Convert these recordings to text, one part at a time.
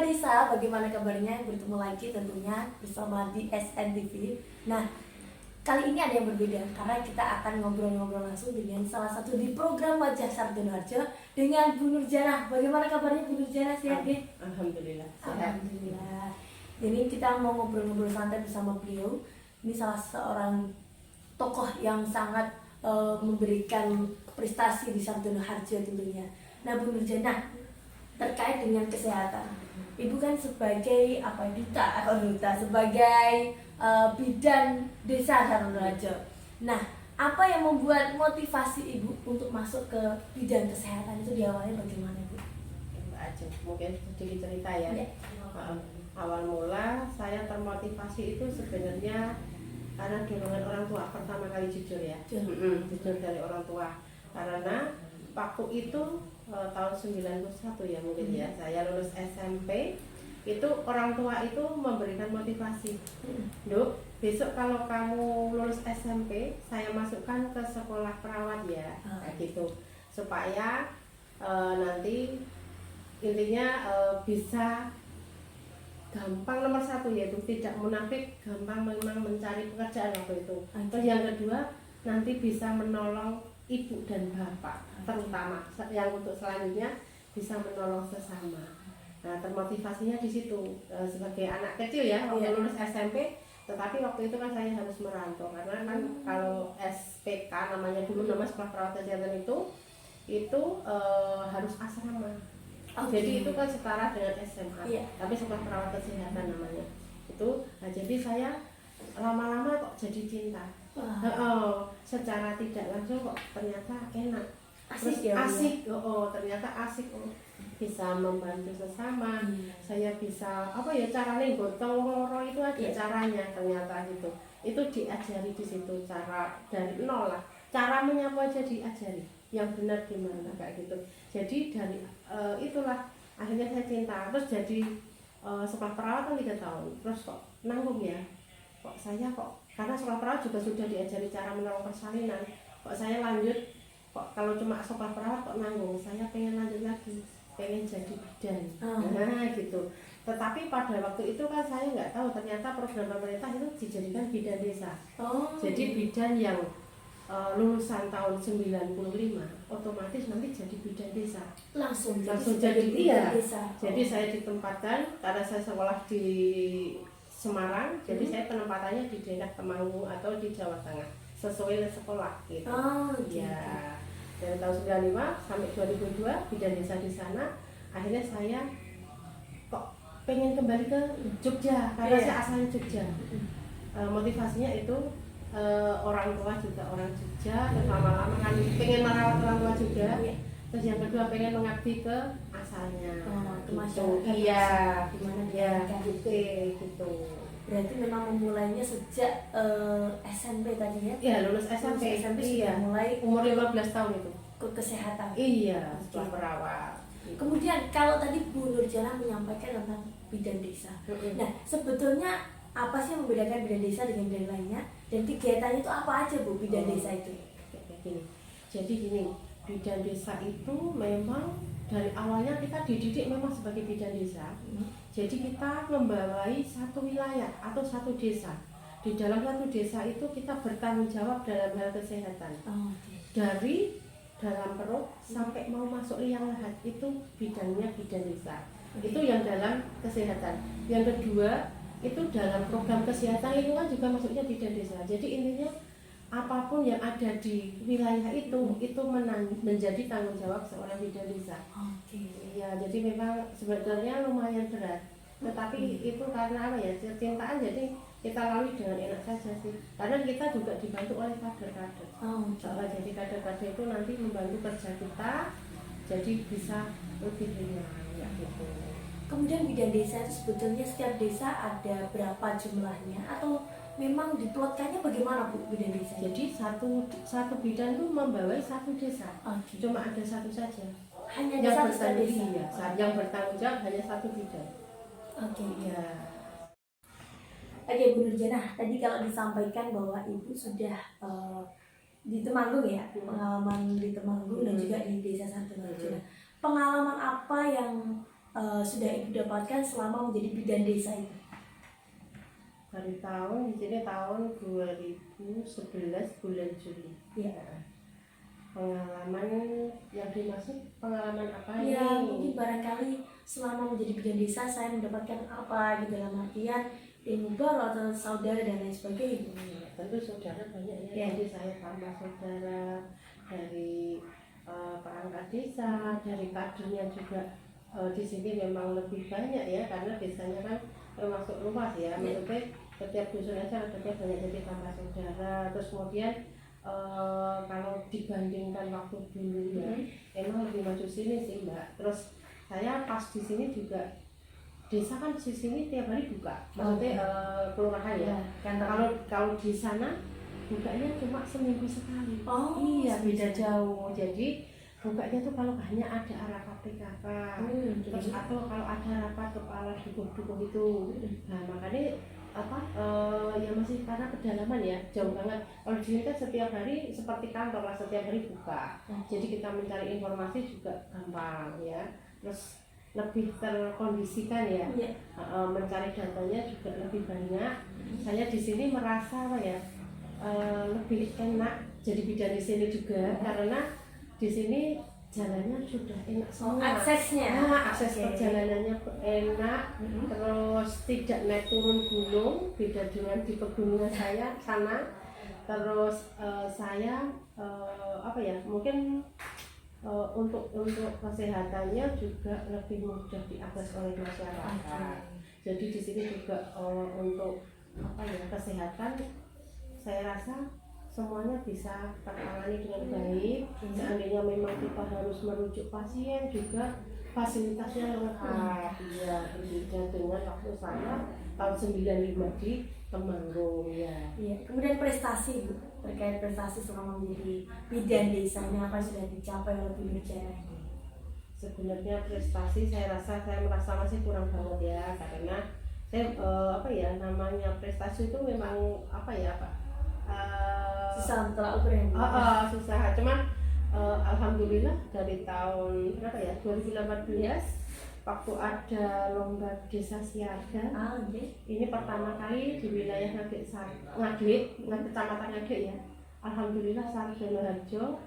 Kepala Desa, bagaimana kabarnya? Bertemu lagi tentunya bersama di SNTV. Nah, kali ini ada yang berbeda karena kita akan ngobrol-ngobrol langsung dengan salah satu di program Wajah Sardono Harjo dengan Bu Nurjanah. Bagaimana kabarnya Bu Nurjanah? Sehat ya? Alhamdulillah. Alhamdulillah. Jadi kita mau ngobrol-ngobrol santai bersama beliau. Ini salah seorang tokoh yang sangat memberikan prestasi di Sardono Harjo tentunya. Nah, Bu Nurjanah, terkait dengan kesehatan, Ibu kan sebagai duta sebagai bidan desa Sardono Harjo. Nah, apa yang membuat motivasi Ibu untuk masuk ke bidang kesehatan itu diawali bagaimana, Bu? Mbak Ajeng, mungkin sedikit cerita ya. Awal mula saya termotivasi itu sebenarnya karena dorongan orang tua, pertama kali jujur ya. Jujur dari orang tua. Karena waktu itu tahun 91 ya mungkin ya, saya lulus SMP, itu orang tua itu memberikan motivasi. Duk, besok kalau kamu lulus SMP, saya masukkan ke sekolah perawat ya, kayak gitu, supaya nanti intinya bisa gampang, nomor satu yaitu tidak munafik, gampang memang mencari pekerjaan waktu itu. Terus yang kedua, nanti bisa menolong ibu dan bapak, terutama yang untuk selanjutnya bisa menolong sesama. Nah, termotivasinya di situ sebagai anak kecil ya, waktu lulus SMP. Tetapi waktu itu kan saya harus merantau karena kan kalau SPK namanya dulu, nama sekolah perawat kesehatan itu harus asrama. Jadi itu kan setara dengan SMA, tapi sekolah perawat kesehatan namanya itu. Nah, jadi saya lama-lama kok jadi cinta. Secara tidak langsung kok ternyata enak, asik ya, asik ya? Ternyata asik, bisa membantu sesama. Saya bisa caranya gotong loro itu ada caranya ternyata gitu. Itu diajari di situ, cara dari nol lah, cara menyapu aja diajari yang benar gimana kayak gitu. Jadi dari itulah akhirnya saya cinta. Terus jadi sekolah perawat kan 3 tahun, terus kok nanggung ya, kok saya karena sekolah perawat juga sudah diajari cara menolong persalinan, kok saya lanjut, kok kalau cuma sekolah perawat kok nanggung, saya pengen lanjut lagi, pengen jadi bidan. Nah gitu. Tetapi pada waktu itu kan saya nggak tahu ternyata program pemerintah itu dijadikan bidan desa. Jadi bidan yang lulusan tahun 95 otomatis nanti jadi bidan desa. Langsung jadi bidan desa. Jadi saya ditempatkan karena saya sekolah di Semarang, jadi saya penempatannya di daerah Temanggung atau di Jawa Tengah sesuai sekolah gitu. Ya, dari tahun 95 sampai 2002 bidan desa di sana. Akhirnya saya kok pengen kembali ke Jogja karena saya asalnya Jogja. Motivasinya itu orang tua juga orang Jogja, terus lama-lama kan pengen merawat orang tua juga. Terus yang kedua pengen mengabdi ke asalnya, ke masyarakat. Iya, gimana ya, gitu. Berarti memang memulainya sejak SMP tadi ya? Iya, lulus SMP sudah mulai umur 15 tahun itu ke kesehatan. Iya, setelah perawat. Kemudian kalau tadi Bu Nurjanah menyampaikan tentang bidan desa. Nah, sebetulnya apa sih yang membedakan bidan desa dengan bidan lainnya? Dan kegiatannya itu apa aja Bu bidan desa itu? Jadi gini, bidan desa itu memang dari awalnya kita dididik memang sebagai bidan desa. Jadi kita membawai satu wilayah atau satu desa. Di dalam satu desa itu kita bertanggung jawab dalam hal kesehatan. Dari dalam perut sampai mau masuk liang lahat itu bidangnya bidan desa. Itu yang dalam kesehatan. Yang kedua itu dalam program kesehatan lingkungan juga masuknya bidan desa. Jadi intinya apapun yang ada di wilayah itu menjadi tanggung jawab seorang bidan desa. Iya, jadi memang sebenarnya lumayan berat. Tetapi itu karena cintaan, jadi kita lalui dengan enak saja sih. Karena kita juga dibantu oleh kader-kader. Jadi kader-kader itu nanti membantu kerja kita, jadi bisa lebih ringan ya gitu. Kemudian bidan desa itu sebetulnya setiap desa ada berapa jumlahnya atau memang diplotkannya bagaimana Bu bidan desa? Jadi satu bidan itu membawai satu desa. Cuma ada satu saja. Hanya ada satu desa. Yang bertanggung jawab hanya satu bidan. Oke, Bu Nurjanah, tadi kalau disampaikan bahwa Ibu sudah di Temanggung ya, pengalaman di Temanggung dan juga di Desa Sardono Harjo. Pengalaman apa yang sudah Ibu dapatkan selama menjadi bidan desa itu? Dari tahun di sini tahun 2011 bulan Juli. Ya. Pengalaman yang dimaksud pengalaman apa Ya, ini? mungkin barangkali selama menjadi bidan desa saya mendapatkan apa gitu, dalam artian ilmu baru atau saudara dan lain sebagainya. Tentu saudara banyak ya. Ya. Jadi saya tambah saudara dari perangkat desa, dari kadernya juga di sini memang lebih banyak ya, karena desanya kan termasuk luas ya. Maksudnya setiap dusun aja ada banyak, jadi tambah saudara. Terus kemudian kalau dibandingkan waktu dulu ya, emang lebih maju sini sih Mbak. Terus saya pas di sini juga, desa kan di sini tiap hari buka, maksudnya kelurahan ya. Kalau di sana bukanya cuma seminggu sekali. Oh iya, beda jauh. Jadi bukanya tuh kalau hanya ada rapat PKK, terus atau kalau ada rapat kepala dukuh-dukuh itu. Nah makanya ya masih karena pedalaman ya, jauh banget. Kalau di sini kan setiap hari seperti kantor lah, setiap hari buka. Jadi kita mencari informasi juga gampang ya. Terus lebih terkondisikan ya, mencari datanya juga lebih banyak. Saya di sini merasa apa ya, lebih enak jadi bidan di sini juga, karena di sini jalannya sudah enak semua. Aksesnya, akses perjalanannya enak, terus tidak naik turun gunung, beda dengan di pegunungan saya sana. Terus saya mungkin untuk kesehatannya juga lebih mudah diakses oleh masyarakat. Jadi di sini juga untuk kesehatan saya rasa semuanya bisa tertangani dengan baik. Seandainya memang kita harus merujuk pasien juga fasilitasnya lengkap. Iya, berbeda dengan waktu saya tahun 95 di Temanggung ya. Iya. Kemudian prestasi Bu, terkait prestasi selama menjadi bidan desa ini apa sudah dicapai oleh Bu Nurjana? Sebenarnya prestasi saya merasa masih kurang banget ya, karena saya namanya prestasi itu memang susah terlalu keren. Susah. Cuman alhamdulillah dari tahun 2018 waktu ada lomba desa siaga. Ini pertama kali di wilayah Ngaglik, kecamatan Ngaglik ya. Alhamdulillah Sarjono Harjo,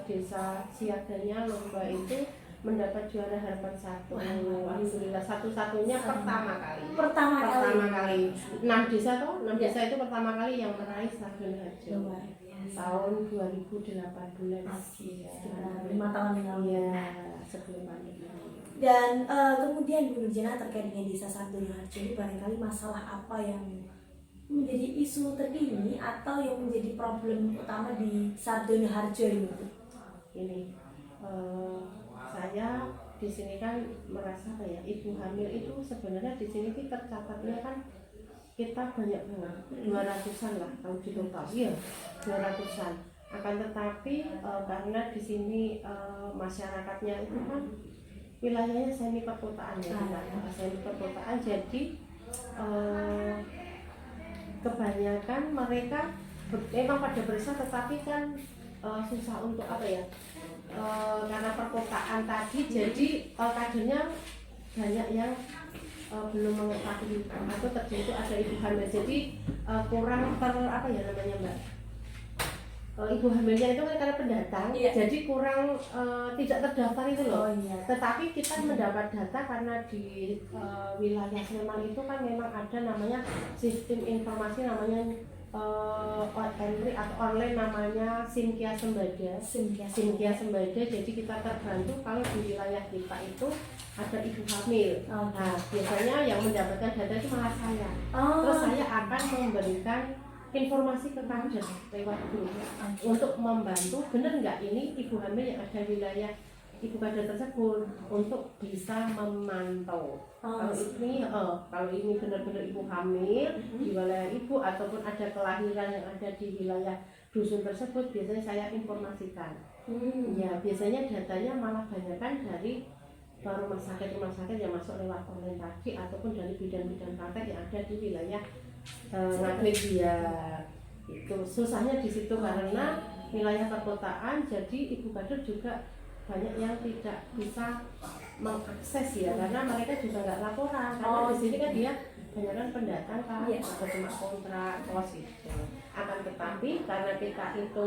desa siaganya lomba itu mendapat juara harapan 1. Alhamdulillah satu-satunya pertama kali. 6 desa itu pertama kali yang meraih Sarjono Harjo. Tahun 2008 bulan sekitar 5 tahun yang lalu ya, sebelum pandemi. Dan kemudian Bu Nurjana terkait dengan desa Sarjono Harjo ini, barangkali masalah apa yang menjadi isu terkini atau yang menjadi problem utama di Sarjono Harjo ini? Ini saya di sini kan merasa ibu hamil itu sebenarnya di sini tercatatnya kan kita banyak banget, 200-an lah kalau di total. Iya, 200-an. Akan tetapi karena di sini masyarakatnya itu kan wilayahnya semi perkotaan ya, semi perkotaan, jadi kebanyakan mereka memang pada berusaha, tetapi kan susah untuk karena perkotaan tadi, jadi kadernya banyak yang belum mengetahui atau terjadi ada ibu hamil, jadi kurang Mbak, ibu hamilnya itu kan karena pendatang, jadi kurang tidak terdaftar itu loh. Tetapi kita mendapat data karena di wilayah Sleman itu kan memang ada namanya sistem informasi namanya entry atau online namanya Simkia Sembada. Jadi kita terbantu kalau di wilayah kita itu ada ibu hamil. Nah, biasanya yang mendapatkan data itu malah saya. Terus saya akan memberikan informasi ke kader lewat grup untuk membantu benar nggak ini ibu hamil yang ada di wilayah ibu kader tersebut, untuk bisa memantau kalau ini benar-benar ibu hamil di wilayah ibu ataupun ada kelahiran yang ada di wilayah dusun tersebut, biasanya saya informasikan. Ya, biasanya datanya malah banyakkan dari rumah sakit yang masuk lewat online tadi ataupun dari bidan-bidan praktek yang ada di wilayah Ngaglik ya. Itu susahnya di situ karena wilayah perkotaan, jadi ibu kader juga banyak yang tidak bisa mengakses ya, karena mereka juga nggak laporan, karena di sini kan dia banyak kan pendatang kan, atau cuma kontrak kos gitu. Akan tetapi karena kita itu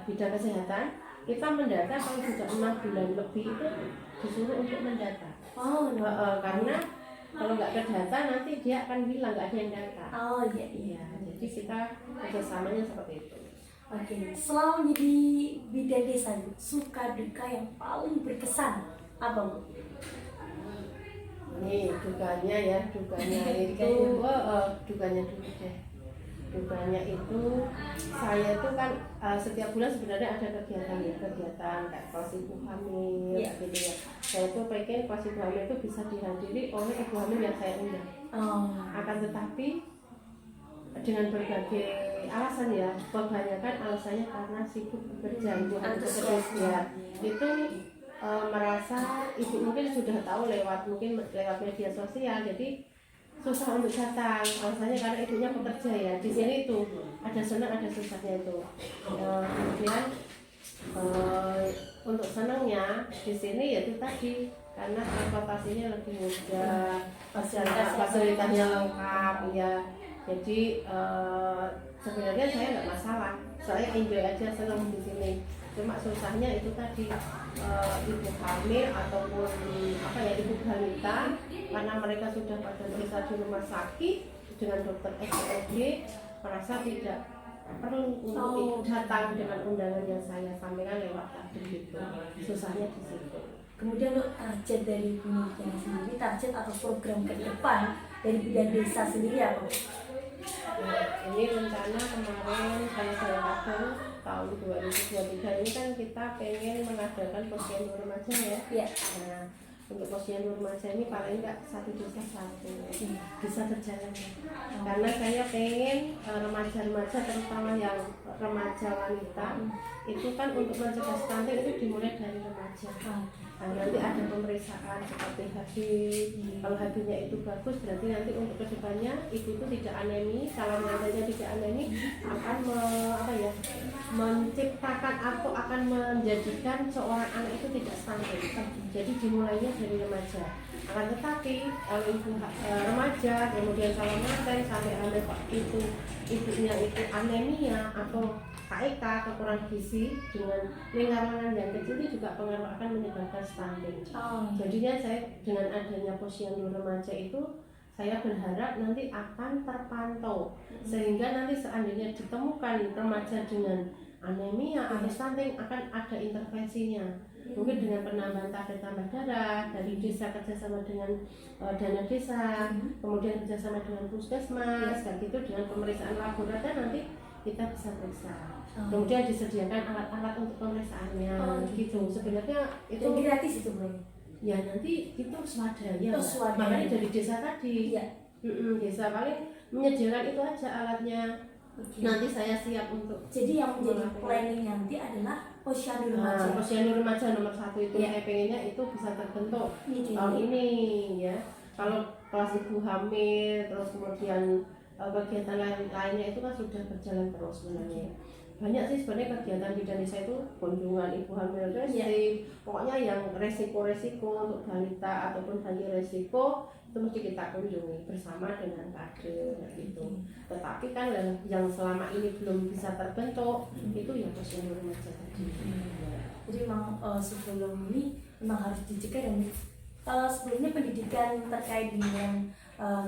bidang kesehatan, kita mendata kalau sudah 6 bulan lebih itu disuruh untuk mendata. Karena kalau nggak terdata nanti dia akan bilang nggak ada yang data. Iya. Jadi kita kerjasamanya seperti itu. Oke, selama menjadi bidan desa, suka duka yang paling berkesan apa, Bu? Nih dukanya itu dukanya dulu deh. Dukanya itu saya itu kan setiap bulan sebenarnya ada kegiatan kayak kelas ibu hamil gitu ya. Saya tuh pengen kelas ibu hamil itu bisa dihadiri oleh ibu hamil yang saya undang. Akan tetapi dengan berbagai alasan ya, kebanyakan alasannya karena sibuk bekerja, ibu hamil bekerja itu merasa ibu mungkin sudah tahu lewat media sosial, jadi susah untuk datang. Alasannya karena ibunya bekerja ya. Di sini itu ada senang ada susahnya itu. Kemudian untuk senangnya di sini yaitu tadi karena transportasinya lebih mudah, fasilitasnya lengkap ya. Jadi sebenarnya saya nggak masalah, saya enjoy aja, senang di sini. Cuma susahnya itu tadi ibu hamil ataupun ibu balita, karena mereka sudah pada periksa di rumah sakit dengan dokter SPOD, merasa tidak perlu untuk datang dengan undangan yang saya sampaikan lewat tadi gitu. Susahnya di situ. Kemudian untuk target dari Bu Nurjana sendiri, target atau program ke depan dari bidan desa sendiri apa? Ini rencana kemarin saya katakan tahun 2023 ini kan kita pengen mengadakan posyandu remaja ya. Nah, untuk posyandu remaja ini paling enggak 1 desa 1 bisa berjalan ya. Karena saya pengen remaja-remaja, terutama yang remaja wanita itu kan untuk mencegah stunting itu dimulai dari remaja. Nah, nanti ada pemeriksaan seperti HB. Kalau HB-nya itu bagus, berarti nanti untuk kedepannya ibu itu tidak anemi. Kalau nantinya tidak anemi akan menciptakan atau akan menjadikan seorang anak itu tidak stunting. Jadi dimulainya dari remaja. Akan tetapi kalau ibu remaja kemudian kalau mantan sampai hamil itu ibunya itu anemia atau KIK, kekurangan gizi dengan lingkaran yang kecil itu juga pengaruh akan menyebabkan stunting. Jadinya saya dengan adanya posyandu remaja itu saya berharap nanti akan terpantau sehingga nanti seandainya ditemukan remaja dengan anemia atau stunting akan ada intervensinya. Mungkin dengan penambahan tablet tambah darah dari desa kerjasama dengan dana desa, kemudian kerjasama dengan puskesmas, dan gitu dengan pemeriksaan laboratorium nanti kita bisa periksa. Kemudian disediakan alat-alat untuk pemeriksaannya gitu. Sebenarnya itu gratis itu, Bu. Ya nanti itu swadaya. Makanya dari desa tadi. Desa paling menyediakan itu aja alatnya. Nanti saya siap untuk. Jadi yang menjadi planning nanti adalah posyandu remaja. Posyandu remaja nomor 1 itu saya pengennya itu bisa terbentuk tahun ini ya. Kalau kelas ibu hamil terus kemudian kegiatan lainnya itu kan sudah berjalan terus sebenarnya. Banyak sih sebenarnya kegiatan bidan desa itu, kunjungan ibu hamil pokoknya yang resiko-resiko untuk balita ataupun bayi resiko itu mesti kita kunjungi bersama dengan kader gitu. Tetapi kan yang selama ini belum bisa terbentuk itu ya posyandu remaja tadi. Jadi memang sebelum ini memang harus dicegah, dan sebelumnya pendidikan terkait dengan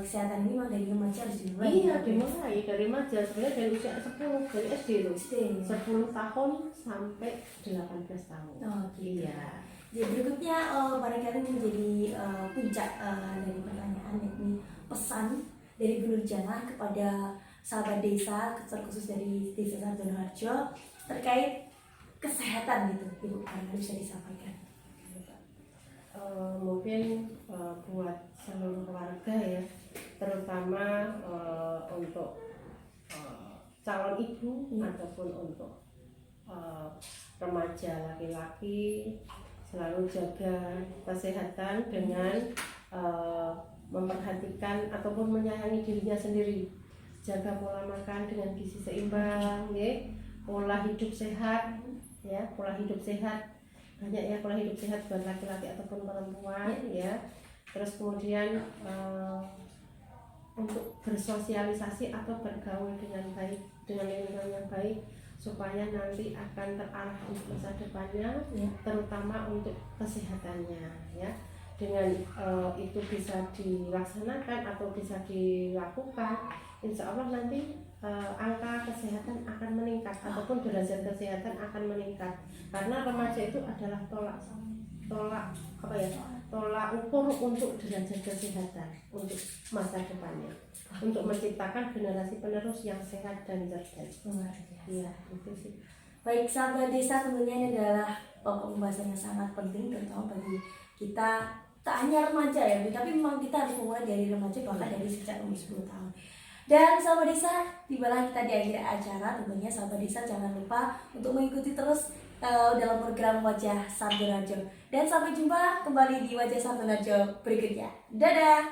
kesehatan ini memang dari remaja harus dimulai. Iya, dimulai dari remaja, sebenarnya dari usia 10, dari SD loh. 10 tahun sampai 18 tahun. Iya. Jadi berikutnya barangkali menjadi puncak dari pertanyaan, yakni pesan dari Bu Nurjana kepada sahabat desa, terkhusus dari Desa Sardonoharjo terkait kesehatan gitu, Ibu, bisa disampaikan. Mungkin buat seluruh keluarga ya, terutama untuk calon ibu ataupun untuk remaja laki-laki, selalu jaga kesehatan dengan memperhatikan ataupun menyayangi dirinya sendiri. Jaga pola makan dengan gizi seimbang, pola hidup sehat, ya, pola hidup sehat. Banyak ya pola hidup sehat buat laki-laki ataupun perempuan ya. Terus kemudian untuk bersosialisasi atau bergaul dengan baik, dengan lingkungan yang baik, supaya nanti akan terarah untuk masa depannya, terutama untuk kesehatannya ya. Dengan itu bisa dilaksanakan atau bisa dilakukan, insya Allah nanti angka kesehatan akan meningkat ataupun derajat kesehatan akan meningkat, karena remaja itu adalah tolak ukur untuk derajat kesehatan untuk masa depannya, untuk menciptakan generasi penerus yang sehat dan cerdas. Iya, itu sih. Baik, sahabat desa, tentunya ini adalah pembahasan yang sangat penting terutama bagi kita, tak hanya remaja ya, tapi memang kita harus memulai dari remaja, bahkan dari sejak umur 10 tahun. Dan sahabat desa, tibalah kita di akhir acara. Tentunya sahabat desa jangan lupa untuk mengikuti terus dalam program Wajah Satu Radio. Dan sampai jumpa kembali di Wajah Satu Radio berikutnya. Dadah.